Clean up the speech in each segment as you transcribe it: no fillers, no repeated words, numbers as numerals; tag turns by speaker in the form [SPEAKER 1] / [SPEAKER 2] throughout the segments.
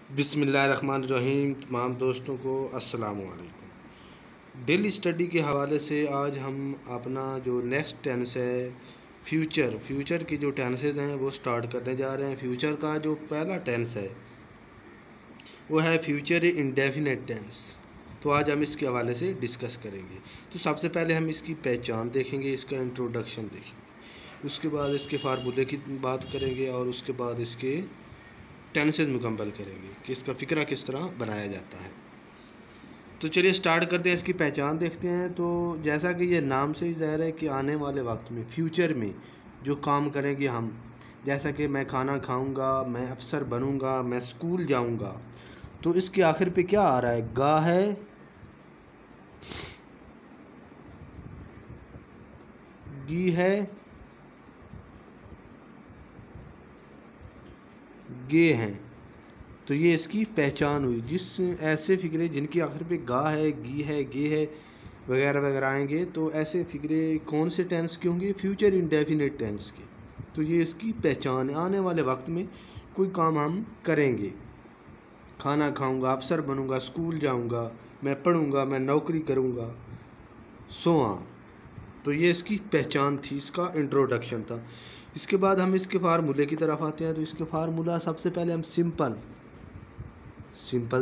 [SPEAKER 1] बिस्मिल्लाहिर्रहमानिर्रहीम। तमाम दोस्तों को अस्सलाम वालेकुम। डेली स्टडी के हवाले से आज हम अपना जो नेक्स्ट टेंस है फ्यूचर की जो टेंसेज हैं वो स्टार्ट करने जा रहे हैं। फ्यूचर का जो पहला टेंस है वो है फ्यूचर इंडेफिनिट टेंस। तो आज हम इसके हवाले से डिस्कस करेंगे। तो सबसे पहले हम इसकी पहचान देखेंगे, इसका इंट्रोडक्शन देखेंगे, उसके बाद इसके फार्मूले की बात करेंगे और उसके बाद इसके टेंसेज मुकम्मल करेंगे कि इसका फ़िक्रा किस तरह बनाया जाता है। तो चलिए स्टार्ट करते हैं, इसकी पहचान देखते हैं। तो जैसा कि ये नाम से ही ज़ाहिर है कि आने वाले वक्त में फ्यूचर में जो काम करेंगे हम, जैसा कि मैं खाना खाऊंगा, मैं अफसर बनूंगा, मैं स्कूल जाऊंगा, तो इसके आखिर पे क्या आ रहा है? गा है, गी है, गे हैं। तो ये इसकी पहचान हुई। जिस ऐसे फ़िक्रे जिनकी आखिर पे गा है, गी है, गे है वगैरह वगैरह आएंगे, तो ऐसे फ़िक्रे कौन से टेंस के होंगे? फ्यूचर इंडेफिनिट टेंस के। तो ये इसकी पहचान है। आने वाले वक्त में कोई काम हम करेंगे, खाना खाऊंगा, अफसर बनूंगा, स्कूल जाऊंगा, मैं पढ़ूंगा, मैं नौकरी करूंगा, सो ऑन। तो ये इसकी पहचान थी, इसका इंट्रोडक्शन था। इसके बाद हम इसके फार्मूले की तरफ आते हैं। तो इसके फार्मूला सबसे पहले हम सिंपल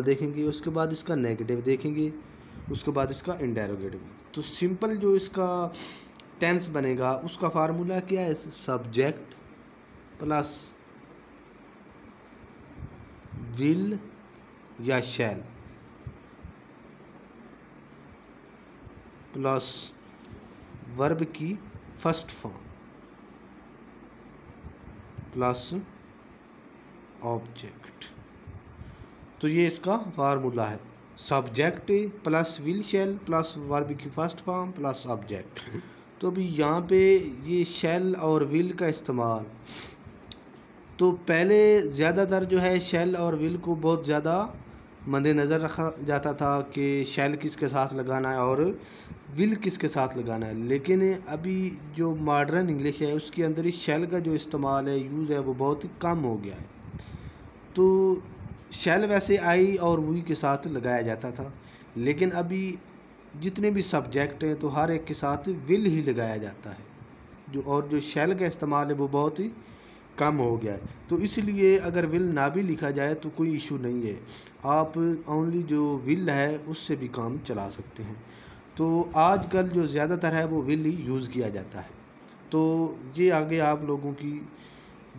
[SPEAKER 1] देखेंगे, उसके बाद इसका नेगेटिव देखेंगे, उसके बाद इसका इंडेरोगेटिव। तो सिंपल जो इसका टेंस बनेगा उसका फार्मूला क्या है? सब्जेक्ट प्लस विल या शैल प्लस वर्ब की फर्स्ट फॉर्म प्लस ऑब्जेक्ट। तो ये इसका फार्मूला है, subject plus will shell plus verb की फर्स्ट फॉर्म प्लस ऑब्जेक्ट। तो अभी यहाँ पे ये शैल और विल का इस्तेमाल, तो पहले ज़्यादातर जो है शैल और विल को बहुत ज़्यादा मद्देनज़र रखा जाता था कि शैल किसके साथ लगाना है और विल किसके साथ लगाना है। लेकिन अभी जो मॉडर्न इंग्लिश है उसके अंदर इस शैल का जो इस्तेमाल है, यूज़ है, वो बहुत ही कम हो गया है। तो शैल वैसे आई और वी के साथ लगाया जाता था, लेकिन अभी जितने भी सब्जेक्ट हैं तो हर एक के साथ विल ही लगाया जाता है। जो शैल का इस्तेमाल है वो बहुत ही कम हो गया है। तो इसलिए अगर विल ना भी लिखा जाए तो कोई इशू नहीं है, आप ओनली जो विल है उससे भी काम चला सकते हैं। तो आजकल जो ज़्यादातर है वो विल ही यूज़ किया जाता है। तो ये आगे आप लोगों की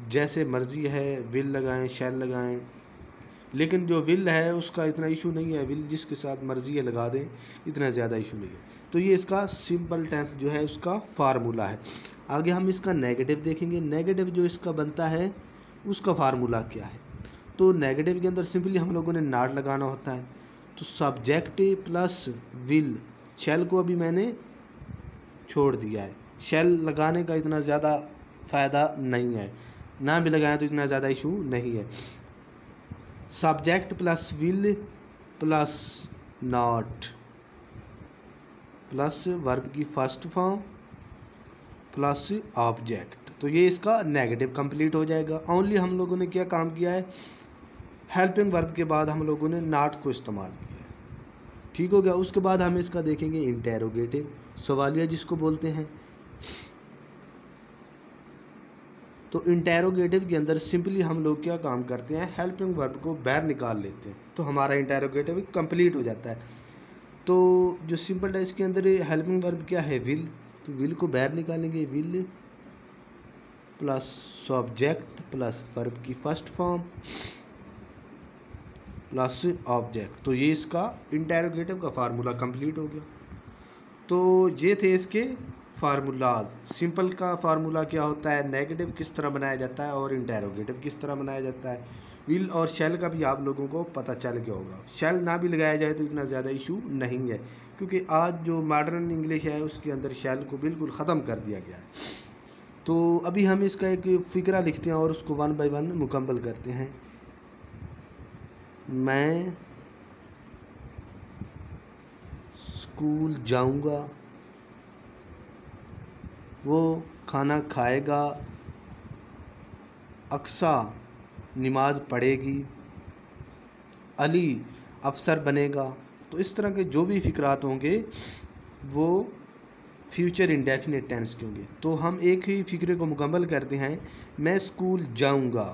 [SPEAKER 1] जैसे मर्ज़ी है, विल लगाएं, शैल लगाएं, लेकिन जो विल है उसका इतना इशू नहीं है। विल जिसके साथ मर्ज़ी है लगा दें, इतना ज़्यादा इशू नहीं है। तो ये इसका सिंपल टेंस जो है उसका फार्मूला है। आगे हम इसका नेगेटिव देखेंगे। नेगेटिव जो इसका बनता है उसका फार्मूला क्या है? तो नेगेटिव के अंदर सिंपली हम लोगों ने नॉट लगाना होता है। तो सब्जेक्ट प्लस विल, शैल को अभी मैंने छोड़ दिया है, शैल लगाने का इतना ज़्यादा फ़ायदा नहीं है, ना भी लगाएं तो इतना ज़्यादा इशू नहीं है। Subject plus will plus not plus verb की फर्स्ट फॉर्म प्लस ऑब्जेक्ट। तो ये इसका नेगेटिव कंप्लीट हो जाएगा। ओनली हम लोगों ने क्या काम किया है? हेल्पिंग वर्ब के बाद हम लोगों ने नॉट को इस्तेमाल किया है। ठीक हो गया। उसके बाद हम इसका देखेंगे इंटेरोगेटिव, सवालिया जिसको बोलते हैं। तो इंटेरोगेटिव के अंदर सिंपली हम लोग क्या काम करते हैं? हेल्पिंग वर्ब को बाहर निकाल लेते हैं, तो हमारा इंटेरोगेटिव कंप्लीट हो जाता है। तो जो सिंपल है इसके अंदर हेल्पिंग वर्ब क्या है? विल। तो विल को बाहर निकालेंगे, will plus subject plus verb की फर्स्ट फॉर्म प्लस ऑब्जेक्ट। तो ये इसका इंटेरोगेटिव का फार्मूला कंप्लीट हो गया। तो ये थे इसके फार्मूलाज। सिंपल का फार्मूला क्या होता है, नेगेटिव किस तरह बनाया जाता है और इंटेरोगेटिव किस तरह बनाया जाता है। विल और शैल का भी आप लोगों को पता चल गया होगा। शैल ना भी लगाया जाए तो इतना ज़्यादा इशू नहीं है, क्योंकि आज जो मॉडर्न इंग्लिश है उसके अंदर शैल को बिल्कुल ख़त्म कर दिया गया है। तो अभी हम इसका एक फ़िक्रा लिखते हैं और उसको वन बाय वन मुकम्मल करते हैं। मैं स्कूल जाऊंगा, वो खाना खाएगा, अक्सा नमाज पढ़ेगी, अली अफसर बनेगा। तो इस तरह के जो भी फ़िक्रात होंगे वो फ्यूचर इंडेफिनिट टेंस के होंगे। तो हम एक ही फ़िक्रे को मुकम्मल करते हैं, मैं स्कूल जाऊंगा।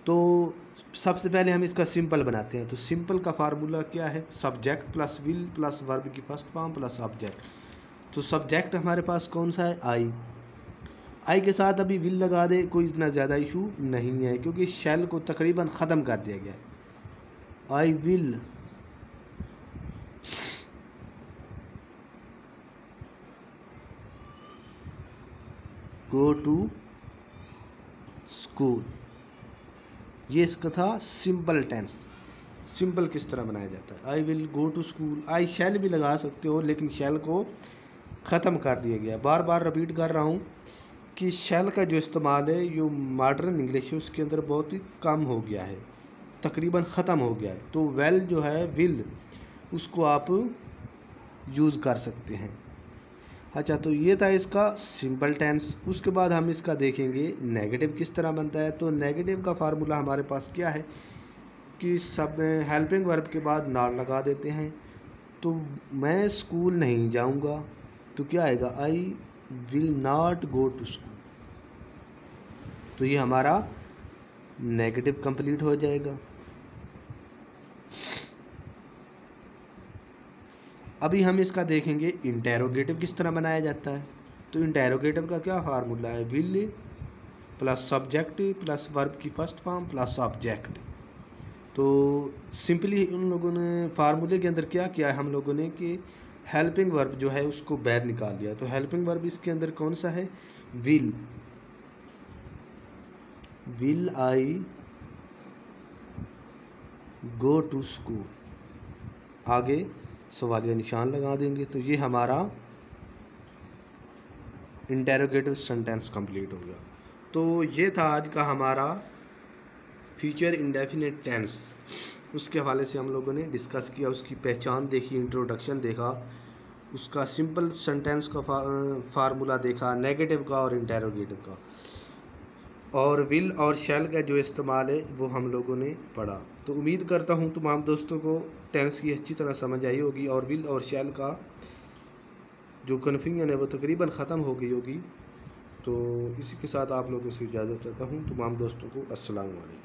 [SPEAKER 1] तो सबसे पहले हम इसका सिंपल बनाते हैं। तो सिंपल का फार्मूला क्या है, subject plus will plus verb की फर्स्ट फॉर्म प्लस ऑब्जेक्ट। तो सब्जेक्ट हमारे पास कौन सा है, आई के साथ अभी विल लगा दे, कोई इतना ज़्यादा इशू नहीं है क्योंकि शेल को तकरीबन ख़त्म कर दिया गया है। I will go to school, ये इसका था सिंपल टेंस। सिंपल किस तरह बनाया जाता है, I will go to school. I shall भी लगा सकते हो लेकिन शैल को ख़त्म कर दिया गया। बार बार रिपीट कर रहा हूँ कि शैल का जो इस्तेमाल है जो मॉडर्न इंग्लिश है उसके अंदर बहुत ही कम हो गया है, तकरीबन ख़त्म हो गया है। तो वेल जो है विल, उसको आप यूज़ कर सकते हैं। अच्छा, तो ये था इसका सिंपल टेंस। उसके बाद हम इसका देखेंगे नेगेटिव किस तरह बनता है। तो नेगेटिव का फार्मूला हमारे पास क्या है कि सब हेल्पिंग वर्ब के बाद नॉट लगा देते हैं। तो मैं स्कूल नहीं जाऊंगा, तो क्या आएगा, I will not go to school. तो ये हमारा नेगेटिव कंप्लीट हो जाएगा। अभी हम इसका देखेंगे इंटेरोगेटिव किस तरह बनाया जाता है। तो इंटेरोगेटिव का क्या फार्मूला है, will plus subject plus verb की फर्स्ट फॉर्म प्लस ऑब्जेक्ट। तो सिंपली उन लोगों ने फार्मूले के अंदर क्या किया है हम लोगों ने कि हेल्पिंग वर्ब जो है उसको बाहर निकाल दिया। तो हेल्पिंग वर्ब इसके अंदर कौन सा है, will I go to school, आगे सवालिया निशान लगा देंगे। तो ये हमारा इंटेरोगेटिव सेंटेंस कंप्लीट हो गया। तो ये था आज का हमारा फ्यूचर इंडेफिनिट टेंस। उसके हवाले से हम लोगों ने डिस्कस किया, उसकी पहचान देखी, इंट्रोडक्शन देखा, उसका सिंपल सेंटेंस का फार्मूला देखा, नेगेटिव का और इंटेरोगेटिव का, और विल और शैल का जो इस्तेमाल है वो हम लोगों ने पढ़ा। तो उम्मीद करता हूँ तमाम दोस्तों को टेंस की अच्छी तरह समझ आई होगी और विल और शैल का जो कन्फ्यूजन है वो तकरीबन ख़त्म हो गई होगी। तो इसी के साथ आप लोगों से इजाज़त चाहता हूँ। तमाम दोस्तों को अस्सलाम वालेकुम।